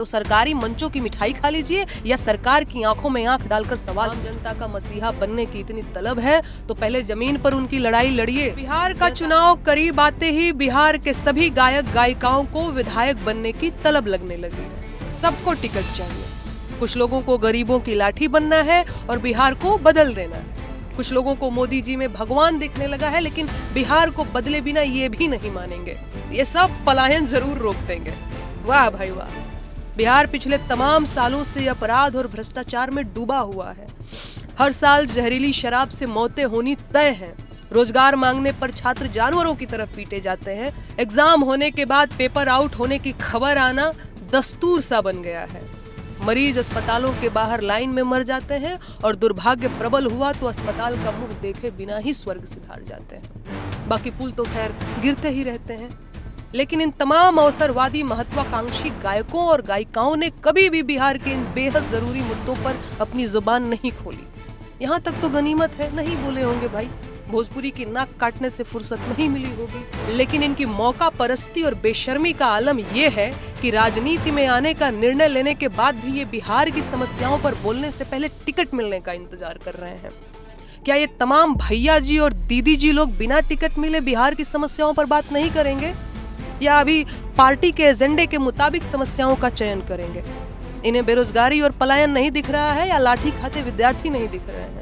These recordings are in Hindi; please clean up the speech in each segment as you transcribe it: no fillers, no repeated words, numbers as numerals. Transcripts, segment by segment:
तो सरकारी मंचों की मिठाई खा लीजिए या सरकार की आंखों में आंख डालकर सवाल आम जनता का मसीहा बनने की इतनी तलब है तो पहले जमीन पर उनकी लड़ाई लड़िए। बिहार का चुनाव करीब आते ही बिहार के सभी गायक गायिकाओं को विधायक बनने की तलब लगने लगी है। सबको टिकट चाहिए। कुछ लोगों को गरीबों की लाठी बनना है और बिहार को बदल देना है। कुछ लोगों को मोदी जी में भगवान दिखने लगा है, लेकिन बिहार को बदले बिना ये भी नहीं मानेंगे। ये सब पलायन जरूर रोक देंगे। वाह भाई वाह। बिहार पिछले तमाम सालों से अपराध और भ्रष्टाचार में डूबा हुआ है। हर साल जहरीली शराब से मौतें होनी तय हैं। रोजगार मांगने पर छात्र जानवरों की तरफ पीटे जाते हैं। एग्जाम होने के बाद पेपर आउट होने की खबर आना दस्तूर सा बन गया है। मरीज अस्पतालों के बाहर लाइन में मर जाते हैं और दुर्भाग्य प्रबल हुआ तो अस्पताल का मुख देखे बिना ही स्वर्ग सिधार जाते हैं। बाकी पुल तो खैर गिरते ही रहते हैं। लेकिन इन तमाम अवसरवादी महत्वाकांक्षी गायकों और गायिकाओं ने कभी भी बिहार के इन बेहद जरूरी मुद्दों पर अपनी जुबान नहीं खोली। यहाँ तक तो गनीमत है, नहीं बोले होंगे भाई। भोजपुरी की नाक काटने से फुर्सत नहीं मिली होगी। लेकिन इनकी मौका परस्ती और बेशर्मी का आलम यह है कि राजनीति में आने का निर्णय लेने के बाद भी ये बिहार की समस्याओं पर बोलने से पहले टिकट मिलने का इंतजार कर रहे हैं। क्या ये तमाम भैया जी और दीदी जी लोग बिना टिकट मिले बिहार की समस्याओं पर बात नहीं करेंगे, या अभी पार्टी के एजेंडे के मुताबिक समस्याओं का चयन करेंगे? इन्हें बेरोजगारी और पलायन नहीं दिख रहा है या लाठी खाते विद्यार्थी नहीं दिख रहे हैं?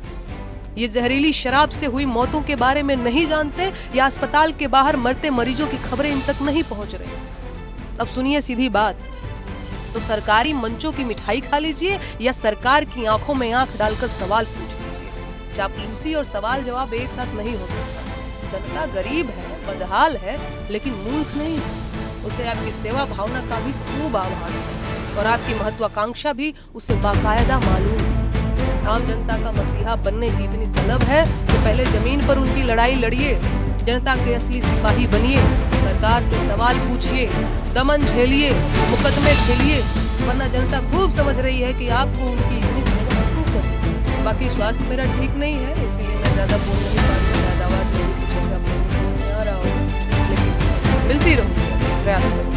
ये जहरीली शराब से हुई मौतों के बारे में नहीं जानते या अस्पताल के बाहर मरते मरीजों की खबरें इन तक नहीं पहुंच रही? अब सुनिए सीधी बात, तो सरकारी मंचों की मिठाई खा लीजिए या सरकार की आंखों में आंख डालकर सवाल पूछ लीजिए। चापलूसी और सवाल जवाब एक साथ नहीं हो सकता। जनता गरीब है, बदहाल है, लेकिन मूर्ख नहीं है। उसे आपकी सेवा भावना का भी खूब आभास है और आपकी महत्वाकांक्षा भी उसे बाकायदा मालूम है। आम जनता का मसीहा बनने की इतनी तलब है तो पहले जमीन पर उनकी लड़ाई लड़िए। जनता के असली सिपाही बनिए। सरकार से सवाल पूछिए, दमन झेलिए, मुकदमे झेलिए, वरना जनता खूब समझ रही है कि आपको उनकी इतनी सेवा क्यों करनी। बाकी स्वास्थ्य मेरा ठीक नहीं है, इसलिए मैं ज्यादा बोल नहीं पा रही हूँ। आवाज में भी कुछ ऐसा आप लोगों को समझ में आ रहा होगा, लेकिन मिलती रहूंगी प्रयास में।